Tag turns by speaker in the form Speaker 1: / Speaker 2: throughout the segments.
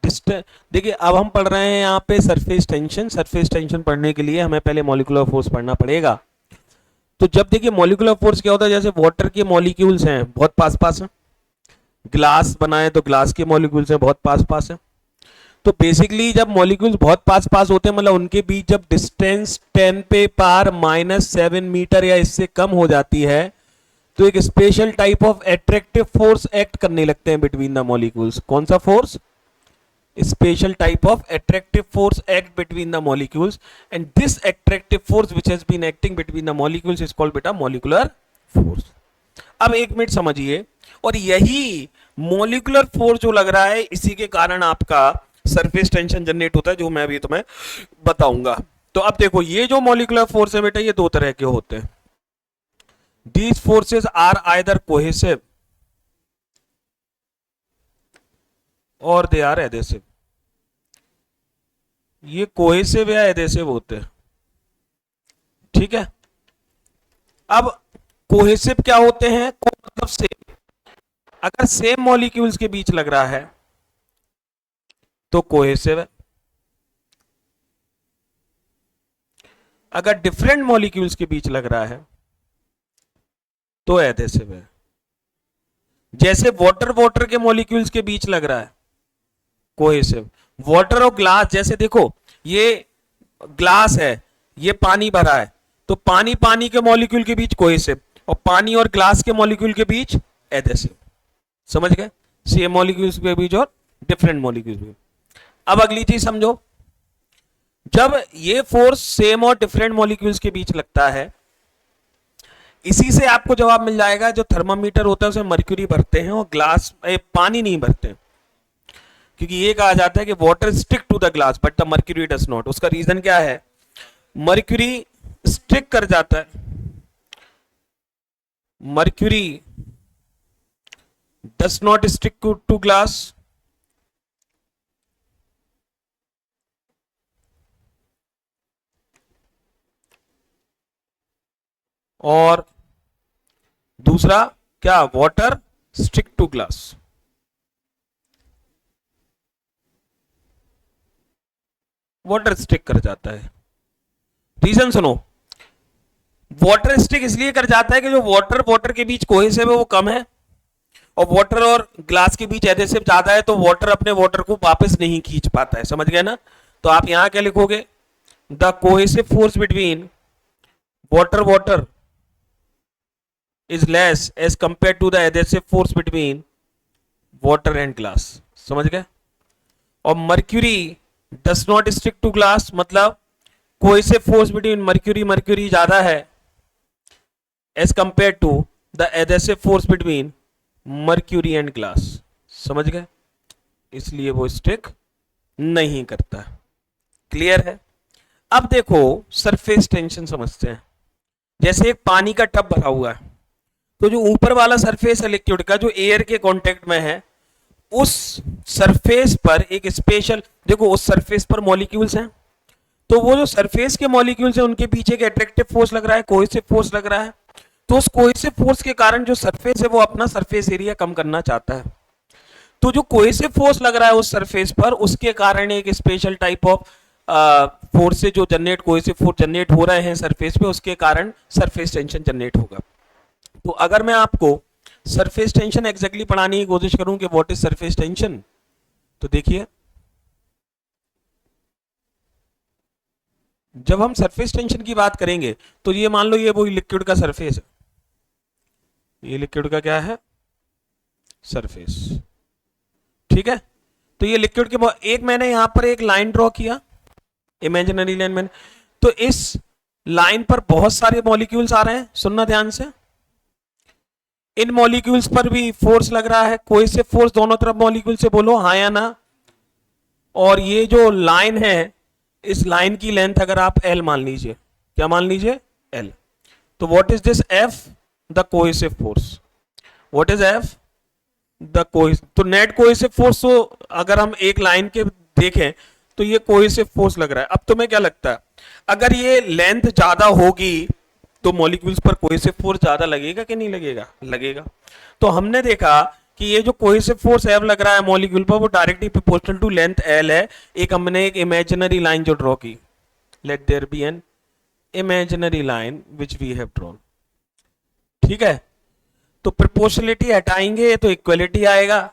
Speaker 1: Distance, देखिए अब हम पढ़ रहे हैं यहाँ पे सरफेस टेंशन। सरफेस टेंशन पढ़ने के लिए हमें पहले मॉलिक्यूलर फोर्स पढ़ना पड़ेगा। तो जब देखिए मॉलिक्यूलर फोर्स क्या होता है, जैसे वाटर के मॉलिक्यूल्स हैं बहुत पास पास हैं, ग्लास बनाए तो ग्लास के मॉलिक्यूल्स हैं बहुत पास पास हैं। तो बेसिकली जब मॉलिक्यूल्स बहुत पास पास होते हैं, मतलब उनके बीच जब डिस्टेंस 10 पे पावर -7 मीटर या इससे कम हो जाती है, तो एक special type of attractive force act करने लगते हैं बिटवीन द मॉलिक्यूल्स। कौन सा force? Special type of attractive force act between the molecules, and this attractive force which has been acting between the molecules is called बेटा molecular force. अब एक minute समझिए, और यही मॉलिक्यूलर फोर्स जो लग रहा है, इसी के कारण आपका सरफेस टेंशन जनरेट होता है, जो मैं अभी तुम्हें बताऊंगा। तो अब देखो, ये जो मॉलिक्यूलर फोर्स है बेटा, ये दो तरह के होते हैं। These forces are either cohesive or they are adhesive। ये कोहेसिव या एडेसिव होते हैं, ठीक है। अब कोहेसिव क्या होते हैं? मतलब सेम, अगर सेम मॉलिक्यूल्स के बीच लग रहा है तो कोहेसिव है, अगर डिफरेंट मॉलिक्यूल्स के बीच लग रहा है तो एडेसिव है। जैसे वाटर वाटर के मॉलिक्यूल्स के बीच लग रहा है, कोहेसिव। वाटर और ग्लास, जैसे देखो ये ग्लास है, ये पानी भरा है, तो पानी पानी के मॉलिक्यूल के बीच कोहेसिव, और पानी और ग्लास के मॉलिक्यूल के बीच एडेसिव। समझ गए? सेम मॉलिक्यूल्स के बीच और डिफरेंट मॉलिक्यूल्स के बीच। अब अगली चीज समझो, जब ये फोर्स सेम और डिफरेंट मॉलिक्यूल्स के बीच लगता है, इसी से आपको जवाब मिल जाएगा। जो थर्मामीटर होता है उसमें मर्क्यूरी भरते हैं और ग्लास पानी नहीं भरते, क्योंकि ये कहा जाता है कि water stick to the glass but the mercury does not. उसका रीजन क्या है? मर्क्यूरी स्टिक कर जाता है, mercury does not stick to glass, और दूसरा क्या? Water stick to glass. Water stick कर जाता है। रीजन सुनो, वाटर स्टिक इसलिए कर जाता है कि जो वाटर वाटर के बीच कोहेसिव है वो कम है, और वाटर और ग्लास के बीच एडेसिव ज्यादा है, तो वाटर अपने वाटर को वापस नहीं खींच पाता है। समझ गए ना? तो आप यहां क्या लिखोगे? The cohesive force between water water is less as compared to the adhesive force between water and glass। समझ गए? और mercury does not stick to glass, मतलब cohesive force between mercury ज्यादा है as compared to the adhesive force between mercury and glass। समझ गए? इसलिए वो स्टिक नहीं करता। क्लियर है? अब देखो सरफेस टेंशन समझते हैं। जैसे एक पानी का टब भरा हुआ है, तो जो ऊपर वाला सरफेस है लिक्विड का, जो एयर के कांटेक्ट में है, उस सरफेस पर एक स्पेशल, देखो उस सरफेस पर मॉलिक्यूल्स हैं, तो वो जो सरफेस के मॉलिक्यूल्स हैं उनके पीछे एक एट्रैक्टिव फोर्स लग रहा है, कोहेसिव फोर्स लग रहा है। तो उस कोहेसिव फोर्स के कारण जो सरफेस है वो अपना सरफेस एरिया कम करना चाहता है। तो जो कोहेसिव फोर्स लग रहा है उस सरफेस पर, उसके कारण एक स्पेशल टाइप ऑफ फोर्स से जो जनरेट, कोहेसिव फोर्स जनरेट हो रहे हैं सरफेस पे, उसके कारण सरफेस टेंशन जनरेट होगा। तो अगर मैं आपको सरफेस टेंशन एग्जैक्टली पढ़ाने की कोशिश करूं कि व्हाट इज सरफेस टेंशन, तो देखिए जब हम सरफेस टेंशन की बात करेंगे, तो ये मान लो ये वो लिक्विड का सरफेस है, ये लिक्विड का क्या है? सरफेस। ठीक है? तो ये लिक्विड के एक, मैंने यहां पर एक लाइन ड्रॉ किया, इमेजिनरी लाइन मैंने, तो इस लाइन पर बहुत सारे मॉलिक्यूल्स आ रहे हैं, सुनना ध्यान से। इन मॉलिक्यूल्स पर भी फोर्स लग रहा है, कोई से फोर्स दोनों तरफ मॉलिक्यूल से बोलो हाँ या ना। और ये जो लाइन है, इस लाइन की लेंथ अगर आप L मान लीजिए, क्या मान लीजिए? L। तो what is this? F, the cohesive force. What is F? The cohesive. तो नेट कोहेसिव फोर्स, तो अगर हम एक लाइन के देखें तो ये कोहेसिव फोर्स लग रहा है। अब तुम्हें क्या लगता है, अगर ये लेंथ ज्यादा होगी तो मॉलिक्यूल्स पर कोहेसिव फोर्स ज्यादा लगेगा कि नहीं लगेगा? लगेगा। तो हमने देखा कि ये जो कोहेसिव फोर्स F लग रहा है मॉलिक्यूल पर वो directly proportional to length L है। एक हमने एक इमेजिनरी लाइन जो ड्रॉ की, let there be an imaginary line which we have drawn, ठीक है। तो प्रोपोर्शनलिटी हटाएंगे तो इक्वलिटी आएगा,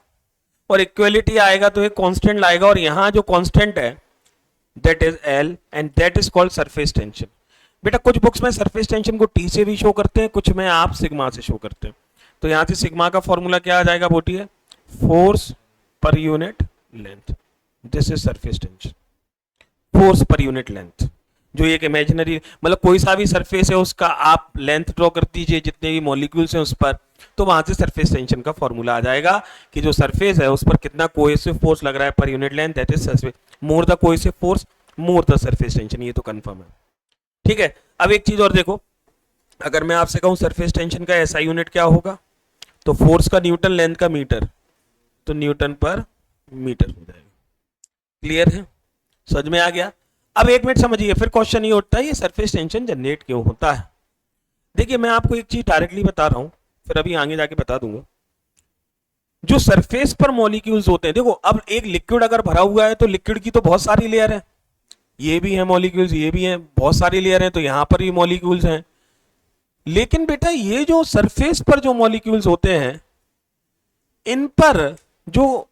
Speaker 1: और इक्वलिटी आएगा तो एक कांस्टेंट लाएगा, और यहां जो कांस्टेंट है that is L and that is called surface tension. बेटा कुछ बुक्स में सरफेस टेंशन को T से भी शो करते हैं, कुछ में आप सिग्मा से शो करते हैं। तो यहां से सिग्मा का फॉर्मूला क्या आ जाएगा बोटी है, force per unit length. This is surface tension, force per unit length. जो एक इमेजिनरी मतलब कोई सा भी सरफेस है उसका आप लेंथ ड्रॉ कर दीजिए जितने भी मॉलिक्यूल्स हैं उस पर, तो वहां से सरफेस टेंशन का फॉर्मूला आ जाएगा कि जो सरफेस है उस पर कितना कोहेसिव फोर्स लग रहा है per unit length, that is surface more the cohesive force more the surface tension. ये तो कंफर्म है, ठीक है। अब एक चीज और देखो, अगर मैं आपसे कहूं सरफेस टेंशन का एसआई यूनिट क्या होगा, तो फोर्स का न्यूटन, लेंथ का मीटर, तो न्यूटन पर मीटर हो जाएगा। क्लियर है, समझ में आ गया। अब एक मिनट समझिए, फिर क्वेश्चन ये उठता है ये सरफेस टेंशन जनरेट क्यों होता है। देखिए मैं आपको एक चीज डायरेक्टली बता रहा हूं, फिर अभी आगे जाके बता दूंगा। जो सरफेस पर मॉलिक्यूल्स होते हैं, देखो अब एक लिक्विड अगर भरा हुआ है तो लिक्विड की तो बहुत सारी लेयर है, ये भी है मॉलिक्यूल्स, ये भी है, बहुत सारी लेयर है, तो यहां पर भी मॉलिक्यूल्स हैं। लेकिन बेटा ये जो सरफेस पर जो मॉलिक्यूल्स होते हैं इन पर जो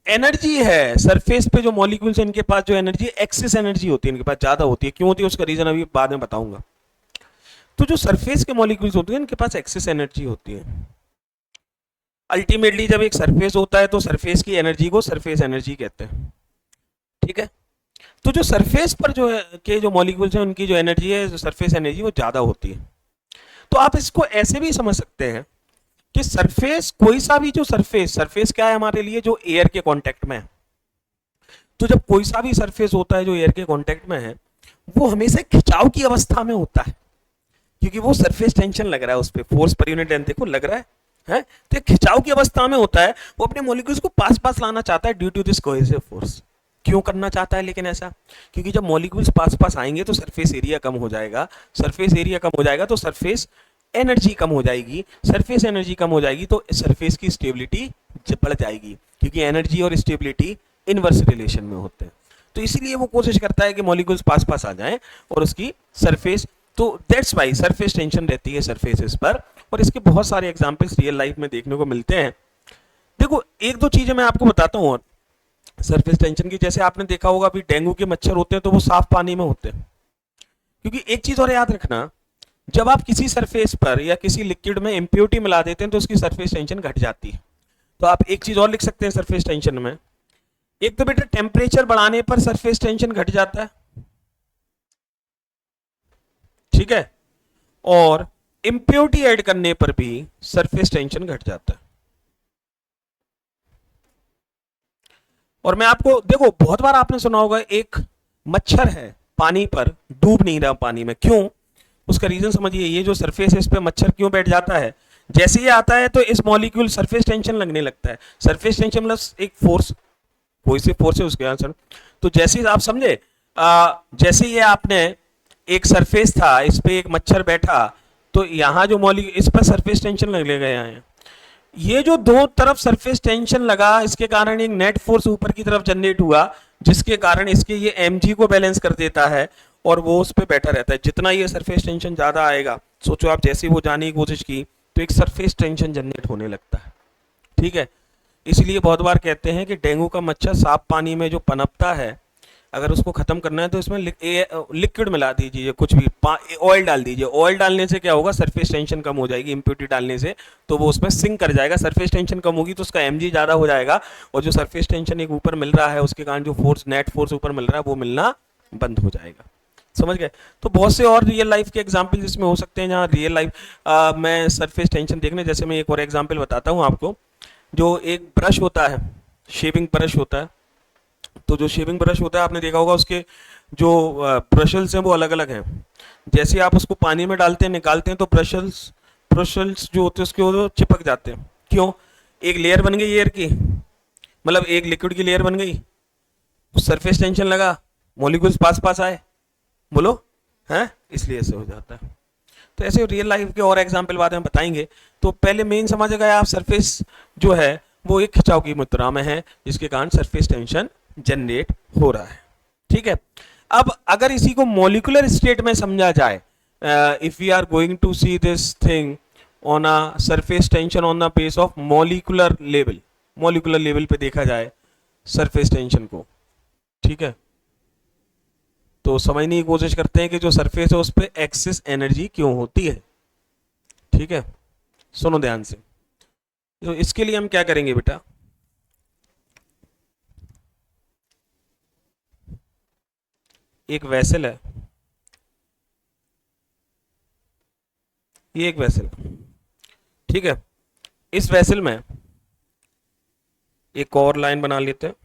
Speaker 1: एनर्जी है, सरफेस पे जो मॉलिक्यूल्स हैं इनके पास जो एनर्जी एक्सेस एनर्जी होती है, इनके पास ज्यादा होती है। क्यों होती है उसका रीजन अभी बाद में बताऊंगा। तो जो सरफेस के मॉलिक्यूल्स होते हैं इनके पास एक्सेस एनर्जी होती है। अल्टीमेटली जब एक सरफेस होता है तो सरफेस की एनर्जी को सरफेस एनर्जी कहते हैं, ठीक है। तो जो सरफेस पर जो है के जो मॉलिक्यूल्स हैं उनकी जो एनर्जी है, सरफेस एनर्जी, वो ज्यादा होती है। तो आप इसको ऐसे भी समझ सकते हैं कि सरफेस, कोई सा भी जो सरफेस क्या है हमारे लिए, जो एयर के कांटेक्ट में है। तो जब कोई सा भी सरफेस होता है जो एयर के कांटेक्ट में है, वो हमेशा खिंचाव की अवस्था में होता है, क्योंकि वो सरफेस टेंशन लग रहा है उस पर, फोर्स पर यूनिट लेंथ देखो लग रहा है, तो खिंचाव की अवस्था में होता है। वो अपने मॉलिक्यूल्स को पास पास लाना चाहता है due to this cohesive force. क्यों करना चाहता है लेकिन ऐसा, क्योंकि जब मॉलिक्यूल्स पास पास आएंगे तो सरफेस एरिया कम हो जाएगा, सरफेस एरिया कम हो जाएगा तो सरफेस एनर्जी कम हो जाएगी, सरफेस एनर्जी कम हो जाएगी तो सरफेस की स्टेबिलिटी बढ़ जाएगी, क्योंकि एनर्जी और स्टेबिलिटी इनवर्स रिलेशन में होते हैं। तो इसीलिए वो कोशिश करता है कि मॉलिक्यूल्स पास पास आ जाएं और उसकी सरफेस, तो दैट्स वाई सरफेस टेंशन रहती है सरफेसेस पर। और इसके बहुत सारे एग्जांपल्स रियल लाइफ में देखने को मिलते हैं। देखो एक दो चीजें मैं आपको बताता हूँ और सरफेस टेंशन की, जैसे आपने देखा होगा अभी डेंगू के मच्छर होते हैं तो वो साफ पानी में होते हैं, क्योंकि एक चीज और याद रखना, जब आप किसी सरफेस पर या किसी लिक्विड में इम्प्योरिटी मिला देते हैं तो उसकी सरफेस टेंशन घट जाती है। तो आप एक चीज और लिख सकते हैं सरफेस टेंशन में, एक तो बेटा टेम्परेचर बढ़ाने पर सरफेस टेंशन घट जाता है, ठीक है, और इम्प्योरिटी ऐड करने पर भी सरफेस टेंशन घट जाता है। और मैं आपको देखो बहुत बार आपने सुना होगा एक मच्छर है पानी पर, डूब नहीं रहा पानी में, क्यों, उसका रीजन समझिए। ये जो सरफेस है इस पे मच्छर क्यों बैठ जाता है, जैसे ये आता है तो इस मॉलिक्यूल सरफेस टेंशन लगने लगता है। सरफेस टेंशन प्लस एक फोर्स, कोई सी फोर्स है उसके आंसर। तो जैसे आप समझे, जैसे ये आपने एक सरफेस था इस पे एक मच्छर बैठा, तो यहाँ जो मॉलिक्यूल इस पर सरफेस टेंशन लगने गए हैं, ये जो दो तरफ सरफेस टेंशन लगा इसके कारण एक नेट फोर्स ऊपर की तरफ जनरेट हुआ, जिसके कारण इसके ये mg को बैलेंस कर देता है और वो उस पर बैठा रहता है। जितना ये सरफेस टेंशन ज्यादा आएगा, सोचो आप जैसे वो जाने की कोशिश की तो एक सरफेस टेंशन जनरेट होने लगता है, ठीक है। इसलिए बहुत बार कहते हैं कि डेंगू का मच्छर साफ पानी में जो पनपता है, अगर उसको खत्म करना है तो इसमें लिक्विड मिला दीजिए, कुछ भी ऑयल डाल दीजिए। ऑयल डालने से क्या होगा, सरफेस टेंशन कम हो जाएगी, इम्प्योरिटी डालने से तो वो उसमें सिंक कर जाएगा। सरफेस टेंशन कम होगी तो उसका mg ज़्यादा हो जाएगा, और जो सरफेस टेंशन एक ऊपर मिल रहा है उसके कारण जो फोर्स, नेट फोर्स ऊपर मिल रहा है वो मिलना बंद हो जाएगा। समझ गए। तो बहुत से और रियल लाइफ के एग्जाम्पल इसमें हो सकते हैं जहाँ रियल लाइफ में सरफेस टेंशन देखने। जैसे मैं एक और एग्जाम्पल बताता हूँ आपको, जो एक ब्रश होता है, शेविंग ब्रश होता है, तो जो शेविंग ब्रश होता है आपने देखा होगा उसके जो ब्रशल्स हैं वो अलग अलग हैं। जैसे आप उसको पानी में डालते हैं निकालते हैं तो ब्रशल्स जो होते हैं उसके वो चिपक जाते हैं। क्यों, एक लेयर बन गई एयर की, मतलब एक लिक्विड की लेयर बन गई, सरफेस टेंशन लगा, मॉलिक्यूल्स पास पास आए, बोलो हैं, इसलिए ऐसे हो जाता है। तो ऐसे रियल लाइफ के और एग्जाम्पल बाद में बताएंगे। तो पहले मेन समझ गए आप, सरफेस जो है वो एक खिंचाव की मात्रा में है जिसके कारण सरफेस टेंशन जनरेट हो रहा है। ठीक है, अब अगर इसी को मॉलिक्यूलर स्टेट में समझा जाए, if we are going to see this thing on a surface tension on the base of molecular level, molecular level पे देखा जाए सरफेस टेंशन को, ठीक है, तो समझने की कोशिश करते हैं कि जो सरफेस है उस पर एक्सिस एनर्जी क्यों होती है। ठीक है, सुनो ध्यान से। तो इसके लिए हम क्या करेंगे बेटा, एक वेसल है, ये एक वेसल, ठीक है, इस वेसल में एक और लाइन बना लेते हैं।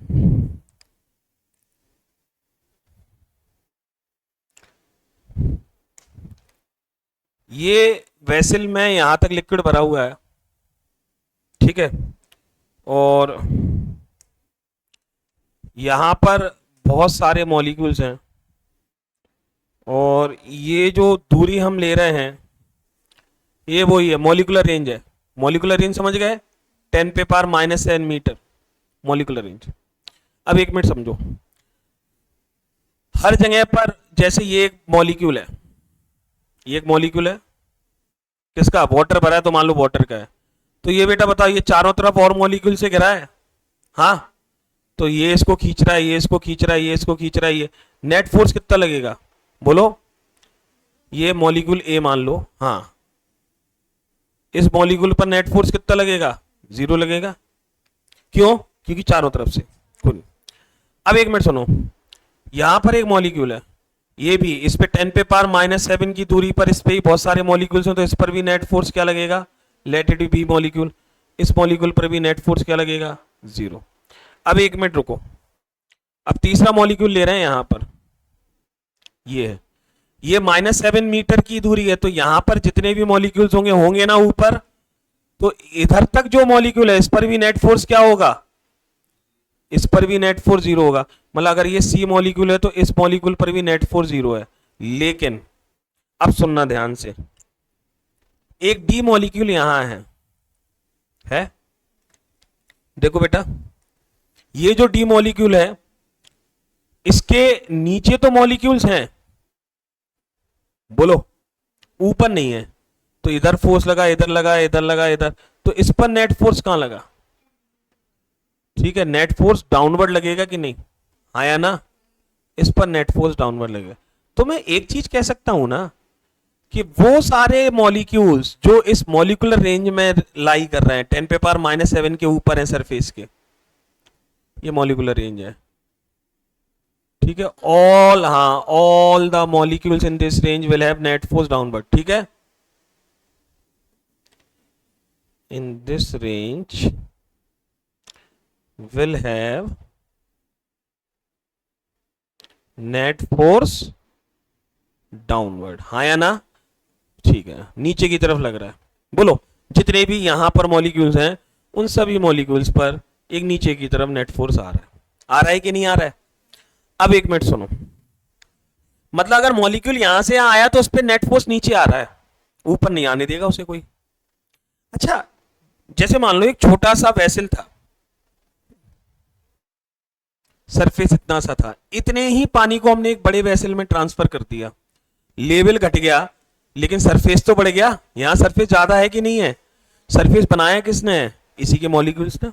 Speaker 1: ये वेसल में यहां तक लिक्विड भरा हुआ है, ठीक है, और यहां पर बहुत सारे मॉलिक्यूल्स हैं, और ये जो दूरी हम ले रहे हैं ये वही है, मॉलिक्यूलर रेंज है। मॉलिक्यूलर रेंज समझ गए, 10 पे पावर -10 मीटर मॉलिक्यूलर रेंज। अब एक मिनट समझो, हर जगह पर जैसे ये एक मॉलिक्यूल है, ये एक मॉलिक्यूल है किसका, वाटर भरा है, तो मान लो वाटर का है, तो ये बेटा बताओ ये चारों तरफ और मॉलिक्यूल से घिरा है, हाँ, तो ये इसको खींच रहा है, ये इसको खींच रहा है, ये इसको खींच रहा है, ये नेट फोर्स कितना लगेगा बोलो, ये मॉलिक्यूल ए मान लो, हाँ, इस मॉलिक्यूल पर नेट फोर्स कितना लगेगा, 0 लगेगा, क्यों, क्योंकि चारों तरफ से कुल। अब एक मिनट सुनो, यहां पर एक मॉलिक्यूल है, ये भी, इस पे 10 पे पावर -7 की दूरी पर इस पे ही बहुत सारे मॉलिक्यूल्स हैं, तो इस पर भी नेट फोर्स क्या लगेगा, लेट इट बी मॉलिक्यूल, इस मॉलिक्यूल पर भी नेट फोर्स क्या लगेगा, 0। अब एक मिनट रुको, अब तीसरा मॉलिक्यूल ले रहे हैं यहां पर, ये है, ये -7 मीटर की दूरी है, तो यहां पर जितने भी मॉलिक्यूल्स होंगे होंगे ना ऊपर, तो इधर तक जो मॉलिक्यूल है इस पर भी नेट फोर्स क्या होगा, इस पर भी नेट फोर्स 0 होगा। मतलब अगर ये सी मॉलिक्यूल है तो इस मॉलिक्यूल पर भी नेट फोर्स 0 है। लेकिन अब सुनना ध्यान से, एक डी मॉलिक्यूल यहां है, देखो बेटा, ये जो डी मॉलिक्यूल है इसके नीचे तो मॉलिक्यूल्स हैं, बोलो, ऊपर नहीं है, तो इधर फोर्स लगा, इधर लगा, इधर लगा, इधर, तो इस पर नेट फोर्स कहां लगा, ठीक है, नेट फोर्स डाउनवर्ड लगेगा कि नहीं, आया ना, इस पर नेट फोर्स डाउनवर्ड लगेगा। तो मैं एक चीज कह सकता हूं ना कि वो सारे मॉलिक्यूल्स जो इस मॉलिक्यूलर रेंज में लाई कर रहे हैं, 10 पे पावर -7 के ऊपर है सरफेस के, ये मॉलिक्यूलर रेंज है, ठीक है, ऑल, हाँ, all the molecules in this range will have net force downward, ठीक है, in this range will have net force downward, हाँ या ना, ठीक है, नीचे की तरफ लग रहा है, बोलो, जितने भी यहां पर मॉलिक्यूल्स हैं उन सभी मॉलिक्यूल्स पर एक नीचे की तरफ नेट फोर्स आ रहा है कि नहीं आ रहा है। अब एक मिनट सुनो, मतलब अगर मॉलिक्यूल यहां से यहां आया तो उस पर नेट फोर्स नीचे आ रहा है, ऊपर नहीं आने देगा उसे कोई। अच्छा, जैसे मान लो एक छोटा सा वेसल था, सरफेस इतना सा था, इतने ही पानी को हमने एक बड़े वेसल में ट्रांसफर कर दिया, लेवल घट गया लेकिन सरफेस तो बढ़ गया, यहां सरफेस ज्यादा है कि नहीं है, सरफेस बनाया किसने, इसी के मॉलिक्यूल्स ने,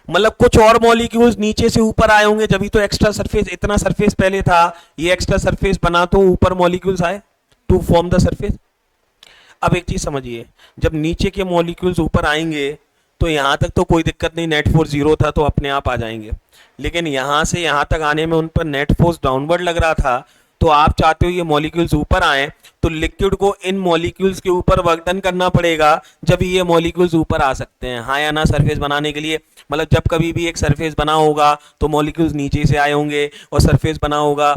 Speaker 1: मतलब कुछ और मॉलिक्यूल्स नीचे से ऊपर आए होंगे, जब तो एक्स्ट्रा सरफेस, इतना सरफेस पहले था, ये एक्स्ट्रा सरफेस बना तो ऊपर मॉलिक्यूल्स आए टू फॉर्म द सरफेस। अब एक चीज समझिए, जब नीचे के मॉलिक्यूल्स ऊपर आएंगे तो यहां तक तो कोई दिक्कत नहीं, नेट फोर्स 0 था तो अपने आप आ जाएंगे, लेकिन यहां से यहां तक आने में उन पर नेट फोर्स डाउनवर्ड लग रहा था, तो आप चाहते हो ये मॉलिक्यूल्स ऊपर आए, तो लिक्विड को इन मॉलिक्यूल्स के ऊपर वर्क डन करना पड़ेगा, जब ये मॉलिक्यूल्स ऊपर आ सकते हैं, हाँ या ना, सरफेस बनाने के लिए। मतलब जब कभी भी एक सरफेस बना होगा तो मॉलिक्यूल्स नीचे से आए होंगे, और सरफेस बना होगा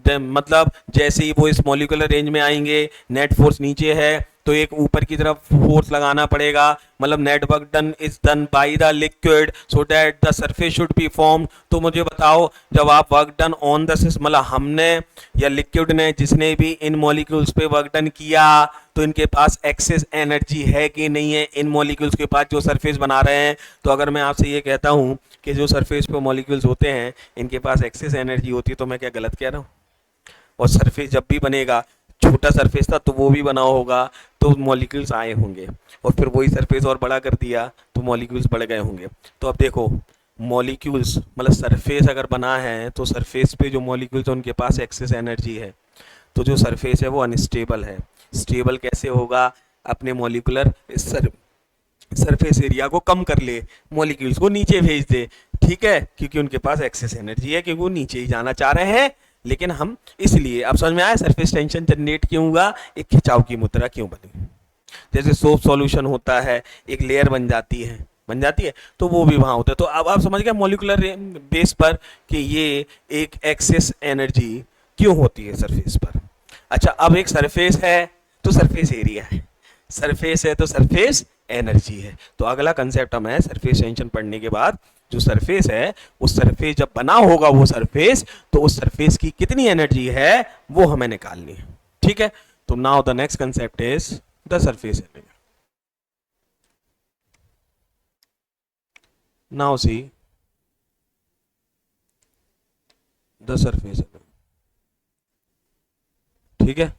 Speaker 1: मतलब जैसे ही वो इस मॉलिक्यूलर रेंज में आएंगे, नेट फोर्स नीचे है तो एक ऊपर की तरफ फोर्स लगाना पड़ेगा, मतलब net work done is done by the liquid so that the surface should be form. तो मुझे बताओ, जब आप वर्क डन ऑन द मतलब हमने या लिक्विड ने, जिसने भी इन मॉलिक्यूल्स पे वर्क डन किया, तो इनके पास एक्सेस एनर्जी है कि नहीं है इन मॉलिक्यूल्स के पास जो सरफेस बना रहे हैं। तो अगर मैं आपसे ये कहता हूं कि जो सरफेस पे मॉलिक्यूल्स होते हैं इनके पास एक्सेस एनर्जी होती है, तो मैं क्या गलत कह रहा हूँ? और सरफेस जब भी बनेगा, छोटा सरफेस था तो वो भी बना होगा, तो मॉलिक्यूल्स आए होंगे, और फिर वही सरफेस और बड़ा कर दिया तो मॉलिक्यूल्स बढ़ गए होंगे। तो अब देखो, मॉलिक्यूल्स मतलब सरफेस अगर बना है तो सरफेस पे जो मॉलिक्यूल्स हैं उनके पास एक्सेस एनर्जी है, तो जो सरफेस है वो अनस्टेबल है। स्टेबल कैसे होगा? अपने मॉलिकुलर सरफेस एरिया को कम कर ले, मॉलिक्यूल्स को नीचे भेज दे, ठीक है, क्योंकि उनके पास एक्सेस एनर्जी है, क्योंकि वो नीचे ही जाना चाह रहे हैं। लेकिन हम इसलिए, अब समझ में आया सरफेस टेंशन जनरेट क्यों हुआ, एक खिंचाव की मुद्रा क्यों बनी। जैसे सोप सॉल्यूशन होता है, एक लेयर बन जाती है तो वो भी वहां होता है। तो अब आप समझ गए मॉलिकुलर बेस पर कि ये एक एक्सेस एनर्जी क्यों होती है सरफेस पर। अच्छा, अब एक सरफेस है तो सरफेस एरिया है, सरफेस है तो सरफेस एनर्जी है। तो अगला कंसेप्ट हम है सरफेस टेंशन पढ़ने के बाद, जो सरफेस है उस सरफेस जब बना होगा वो सरफेस, तो उस सरफेस की कितनी एनर्जी है वो हमें निकालनी है, ठीक है। तो now the next concept is the surface area. Now see the surface area, ठीक है।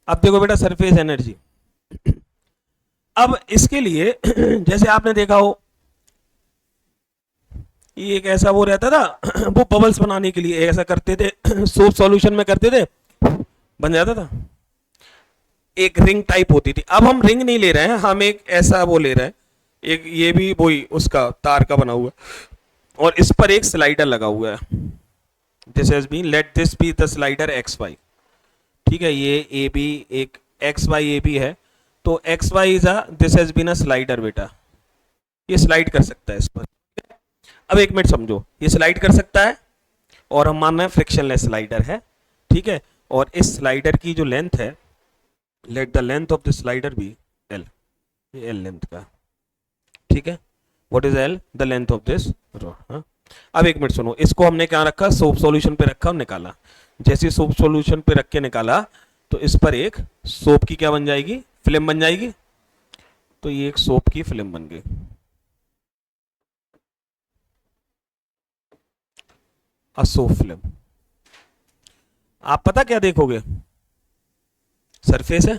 Speaker 1: अब देखो बेटा सरफेस एनर्जी, अब इसके लिए जैसे आपने देखा हो, ये एक ऐसा वो रहता था वो बबल्स बनाने के लिए ऐसा करते थे सोप सॉल्यूशन में करते थे, बन जाता था, एक रिंग टाइप होती थी। अब हम रिंग नहीं ले रहे हैं, हम एक ऐसा वो ले रहे हैं, एक ये भी वही उसका तार का बना हुआ, और इस पर एक स्लाइडर लगा हुआ है। This has been, let this be the slider X Y, ठीक है, ये ए बी एक एक्स वाई ए बी है, तो X Y is a, this has been a slider बेटा, ये स्लाइड कर सकता है इस पर। अब एक मिनट समझो, ये स्लाइड कर सकता है और हम मान रहे हैं फ्रिक्शनलेस स्लाइडर है, ठीक है। और इस स्लाइडर की जो लेंथ है, let the length of the slider be L, ये एल लेंथ का, ठीक है। What is L? The length of this rod. अब एक मिनट सुनो, इसको हमने क्या रखा, सोप सॉल्यूशन पे रखा और निकाला। जैसे सोप सॉल्यूशन पे रख के निकाला तो इस पर एक सोप की क्या बन जाएगी, फिल्म बन जाएगी। तो ये एक सोप की फिल्म बन गई। सोप फिल्म, आप पता क्या देखोगे, सरफेस है,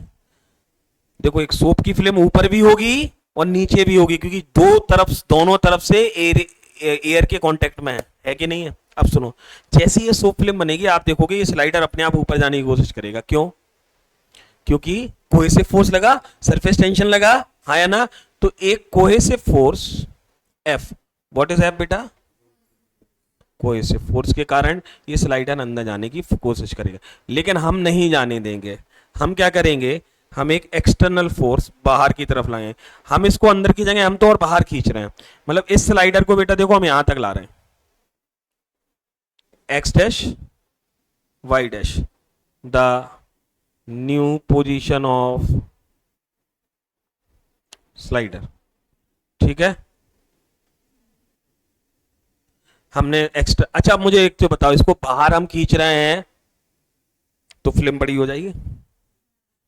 Speaker 1: देखो एक सोप की फिल्म ऊपर भी होगी और नीचे भी होगी, क्योंकि दोनों तरफ से एयर के कांटेक्ट में है कि नहीं है। अब सुनो, जैसे ये सोप फिल्म बनेगी आप देखोगे ये स्लाइडर अपने आप ऊपर जाने की कोशिश करेगा। क्यों? क्योंकि कोहेसिव फोर्स लगा, सरफेस टेंशन लगा, हाँ या ना। तो एक cohesive force F, what is F बेटा? कोहेसिव फोर्स के कारण ये स्लाइडर अंदर जाने की कोशिश करेगा, लेकिन हम नहीं जाने देंगे। हम क्या करेंगे, हम एक एक्सटर्नल फोर्स बाहर की तरफ लाएं। हम इसको अंदर की जगह हम तो और बाहर खींच रहे हैं, मतलब इस स्लाइडर को बेटा देखो हम यहां तक ला रहे हैं, X dash Y dash, the new position of slider, ठीक है। हमने एक्स्ट्रा, अच्छा मुझे एक तो बताओ, इसको बाहर हम खींच रहे हैं तो फिल्म बड़ी हो जाएगी,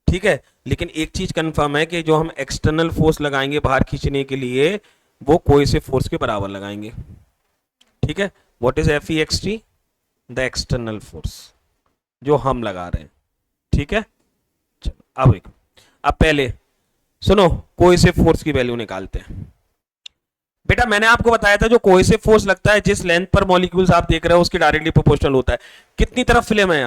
Speaker 1: ठीक है। लेकिन एक चीज कंफर्म है कि जो हम एक्सटर्नल फोर्स लगाएंगे बाहर खींचने के लिए, वो कोहेसिव फोर्स के बराबर लगाएंगे, ठीक है। What is F E x T? The external force जो हम लगा रहे हैं, ठीक है। चलो अब पहले सुनो, कोहेसिव फोर्स की वैल्यू निकालते हैं। बेटा मैंने आपको बताया था जो कोहेसिव फोर्स लगता है जिस लेंथ पर मॉलिक्यूल्स आप देख रहे हो उसके डायरेक्टली प्रोपोर्शनल होता है। कितनी तरफ फिल्म है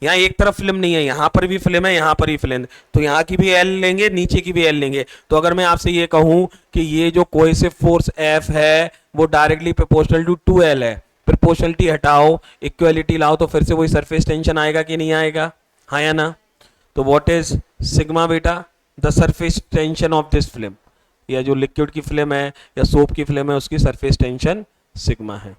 Speaker 1: यहाँ एक तरफ फिल्म नहीं है, यहां पर भी फिल्म है, यहां पर भी फिल्म, तो यहाँ की भी एल लेंगे, नीचे की भी एल लेंगे। तो अगर मैं आपसे ये कहूं कि ये जो कोहेसिव फोर्स एफ है वो डायरेक्टली प्रोपोर्शनल टू 2L है, प्रोपोर्शनलिटी हटाओ, इक्वलिटी लाओ, तो फिर से वही सरफेस टेंशन आएगा कि नहीं आएगा, हाँ या ना। तो व्हाट इज सिग्मा बेटा? The surface tension of this film, या जो लिक्विड की फिल्म है या सोप की फिल्म है उसकी सरफेस टेंशन सिग्मा है।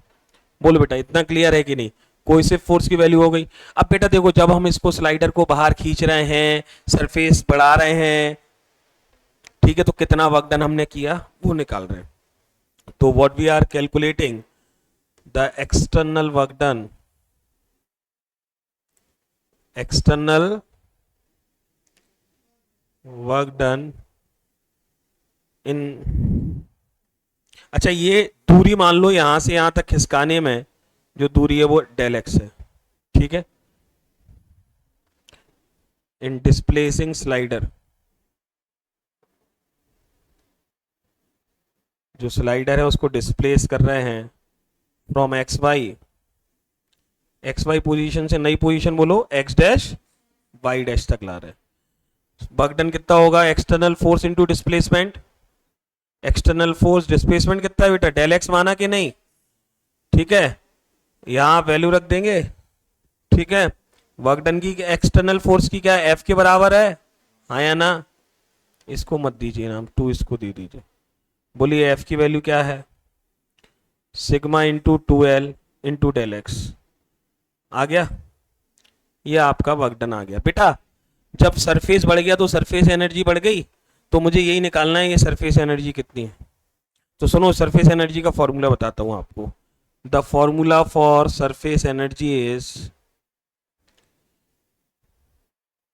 Speaker 1: बोलो बेटा इतना क्लियर है कि नहीं? कोहेसिव फोर्स की वैल्यू हो गई। अब बेटा देखो, जब हम इसको स्लाइडर को बाहर खींच रहे हैं, सरफेस बढ़ा रहे हैं, ठीक है, तो कितना वर्क डन हमने किया वो निकाल रहे हैं। तो what we are calculating the external work done, external work done in, अच्छा ये दूरी मान लो यहां से यहां तक खिसकाने में जो दूरी है वो डेल एक्स है, ठीक है। इन डिस्प्लेसिंग स्लाइडर, जो स्लाइडर है उसको डिस्प्लेस कर रहे हैं फ्रॉम एक्स वाई पोजीशन से नई पोजीशन बोलो एक्स डैश वाई डैश तक ला रहे हैं। वर्क डन कितना होगा, external force into displacement, external force displacement कितना है बेटा, डेल एक्स माना कि नहीं, ठीक है, यहां वैल्यू रख देंगे, ठीक है। वर्क डन की एक्सटर्नल फोर्स की क्या एफ के बराबर है, हाँ या ना, इसको मत दीजिए नाम, टू इसको दे दीजिए। बोलिए एफ की वैल्यू क्या है, sigma into two L into del X, आ गया, ये आपका वर्क डन आ गया बेटा। जब सरफेस बढ़ गया तो सरफेस एनर्जी बढ़ गई, तो मुझे यही निकालना है ये सरफेस एनर्जी कितनी है। तो सुनो सरफेस एनर्जी का फॉर्मूला बताता हूं आपको। The formula for surface energy is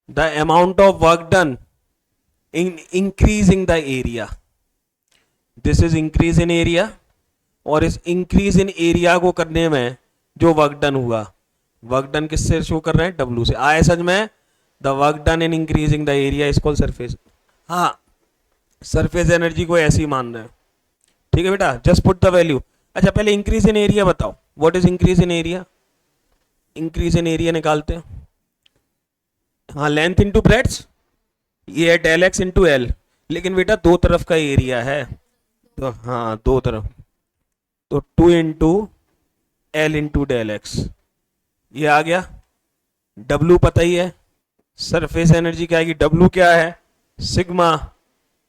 Speaker 1: the amount of work done in increasing the area, this is increase in area, और इस इंक्रीज इन एरिया को करने में जो वर्क डन हुआ, वर्क डन किससे शो कर रहे हैं, डब्ल्यू से, आए समझ में, the work done in increasing the area is called surface, हाँ सरफेस एनर्जी को ऐसे ही मान रहे हैं, ठीक है बेटा, जस्ट पुट द वैल्यू। अच्छा पहले इंक्रीज इन एरिया बताओ, what is increase in area, increase in area निकालते हैं, हाँ लेंथ इंटू ब्रेड्थ, ये है डेल एक्स इंटू एल, लेकिन बेटा दो तरफ का एरिया है, तो हाँ दो तरफ, तो two into L into del X, ये आ गया। डब्लू पता ही है, सरफेस एनर्जी क्या आएगी, डब्लू क्या है, sigma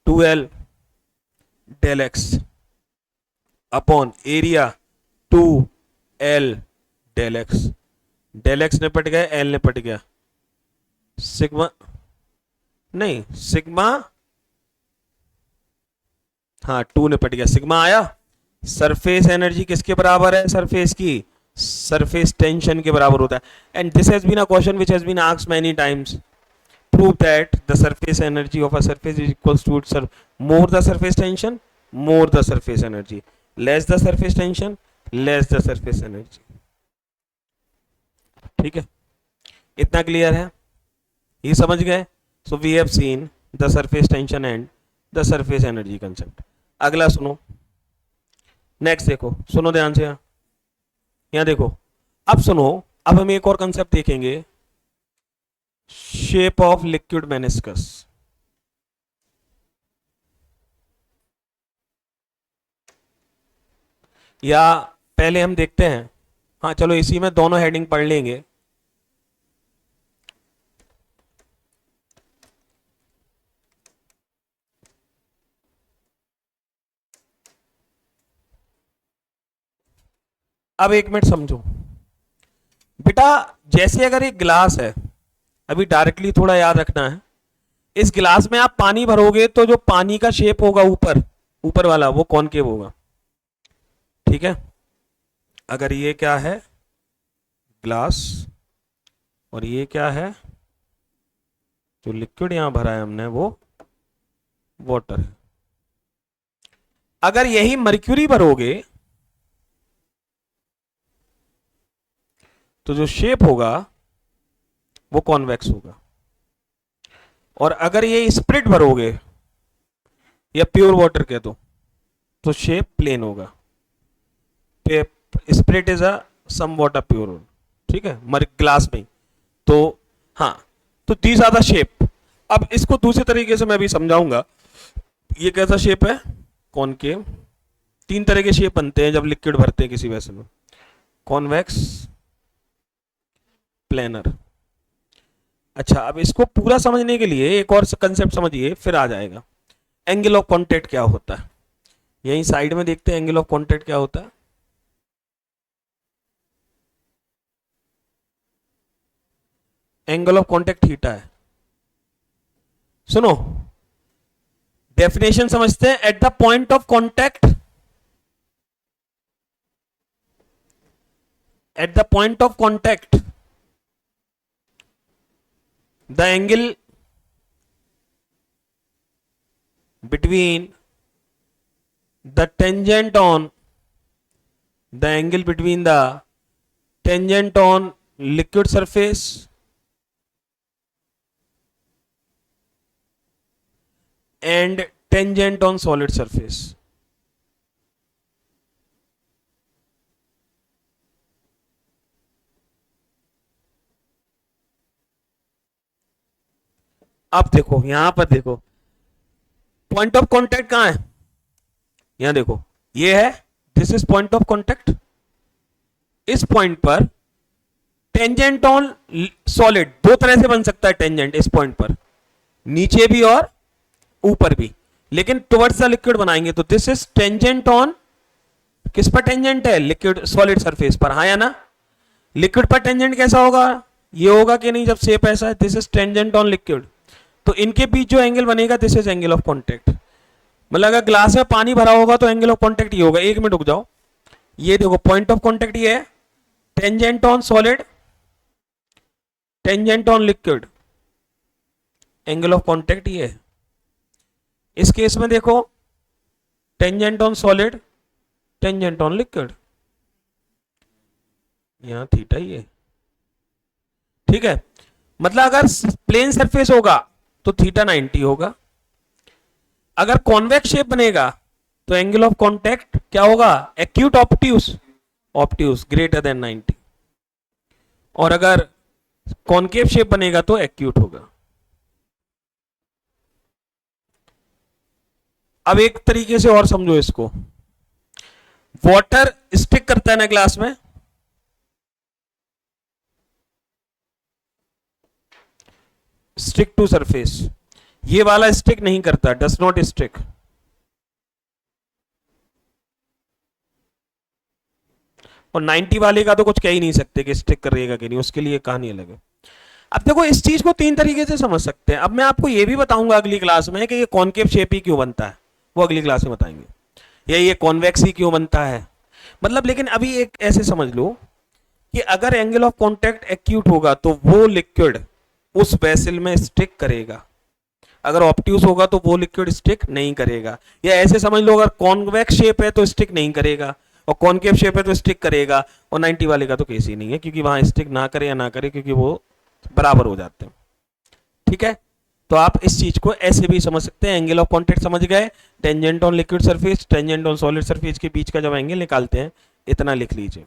Speaker 1: two L del X upon area two L del X, del X निपट गया, एल निपट गया, सिग्मा नहीं सिग्मा, हाँ टू निपट गया, सिग्मा आया। सरफेस एनर्जी किसके बराबर है, सरफेस की, सरफेस टेंशन के बराबर होता है। And this has been a question which has been asked many times, prove that the surface energy of a surface is equals to its more the surface tension, more the surface energy, less the surface tension, less the surface energy, ठीक है, इतना clear है, ये समझ गए। So we have seen the surface tension and the surface energy concept. अगला सुनो, next देखो, सुनो ध्यान से, यहाँ देखो, अब सुनो, अब हम एक और कंसेप्ट देखेंगे, शेप ऑफ लिक्विड मेनिस्कस। या पहले हम देखते हैं, हाँ चलो इसी में दोनों हेडिंग पढ़ लेंगे। अब एक मिनट समझो बेटा, जैसे अगर एक गिलास है, अभी डायरेक्टली थोड़ा याद रखना है, इस गिलास में आप पानी भरोगे तो जो पानी का शेप होगा ऊपर, ऊपर वाला वो कॉनकेव होगा, ठीक है। अगर ये क्या है ग्लास, और ये क्या है, जो लिक्विड यहां भरा है हमने वो वाटर है। अगर यही मर्क्यूरी भरोगे तो जो शेप होगा वो कॉन्वेक्स होगा, और अगर ये स्प्रिट भरोगे या प्योर वाटर कह दो तो शेप प्लेन होगा, spirit is a some water pure, ठीक है, ग्लास में, तो हाँ, तो दीज आर द शेप। अब इसको दूसरे तरीके से मैं भी समझाऊंगा, ये कैसा शेप है, कॉनकेव, तीन तरह के शेप बनते हैं जब लिक्विड भरते हैं किसी वेसल में, कॉन्वेक्स, प्लेनर। अच्छा अब इसको पूरा समझने के लिए एक और कंसेप्ट समझिए, फिर आ जाएगा। एंगल ऑफ कॉन्टैक्ट क्या होता है, यहीं साइड में देखते हैं एंगल ऑफ कॉन्टैक्ट क्या होता है। एंगल ऑफ कॉन्टैक्ट थीटा है। सुनो, डेफिनेशन समझते हैं। At the point of contact, at the point of contact the angle between the tangent on the angle between the tangent on liquid surface and tangent on solid surface. अब देखो यहां पर देखो point of contact कहां है, यहां देखो ये है, this is point of contact. इस पॉइंट पर टेंजेंट ऑन सॉलिड दो तरह से बन सकता है टेंजेंट इस पॉइंट पर, नीचे भी और ऊपर भी, लेकिन टुवर्ड्स द लिक्विड बनाएंगे तो दिस इज टेंजेंट ऑन, किस पर टेंजेंट है, लिक्विड सॉलिड सरफेस पर, हाँ या ना। लिक्विड पर टेंजेंट कैसा होगा, ये होगा कि नहीं जब शेप ऐसा है, this is tangent on liquid. तो इनके बीच जो एंगल बनेगा this is angle of contact. मतलब अगर ग्लास में पानी भरा होगा तो एंगल ऑफ कांटेक्ट ये होगा। एक मिनट रुक जाओ, ये देखो पॉइंट ऑफ कांटेक्ट ये है, tangent on solid, tangent on liquid, angle of contact ये है। इस केस में देखो tangent on solid, tangent on liquid, यहां थीटा ही है, ठीक है। मतलब अगर प्लेन सरफेस होगा तो थीटा 90 होगा, अगर कॉन्वेक्स शेप बनेगा तो एंगल ऑफ कांटेक्ट क्या होगा, acute obtuse, obtuse greater than 90, और अगर कॉनकेव शेप बनेगा तो एक्यूट होगा। अब एक तरीके से और समझो इसको, वाटर स्टिक करता है ना ग्लास में, स्टिक टू सरफेस, ये वाला स्टिक नहीं करता, डस नॉट स्टिक। और 90 वाले का तो कुछ कह ही नहीं सकते कि स्टिक करेगा कि नहीं, उसके लिए कहानी अलग है। अब देखो इस चीज को तीन तरीके से समझ सकते हैं। अब मैं आपको ये भी बताऊंगा अगली क्लास में कि ये कॉनकेव शेप ही क्यों बनता है, वो अगली क्लास में बताएंगे, या ये कॉन्वेक्स ही क्यों बनता है। मतलब लेकिन अभी एक ऐसे समझ लो कि अगर एंगल ऑफ कॉन्टेक्ट एक्यूट होगा तो वो लिक्विड उस वेसल में स्टिक करेगा, अगर ऑब्ट्यूस होगा तो वो लिक्विड स्टिक नहीं करेगा। या ऐसे समझ लो अगर कॉन्वेक्स शेप है तो स्टिक नहीं करेगा, और कॉनकेव शेप है तो स्टिक करेगा, और 90 वाले का तो केस ही नहीं है, क्योंकि वहां स्टिक ना करे या ना करे क्योंकि वो बराबर हो जाते हैं, ठीक है। तो आप इस चीज को ऐसे भी समझ सकते हैं, एंगल ऑफ कांटेक्ट समझ गए, tangent on liquid surface, tangent on solid surface के बीच का जब एंगल निकालते हैं इतना लिख लीजिए।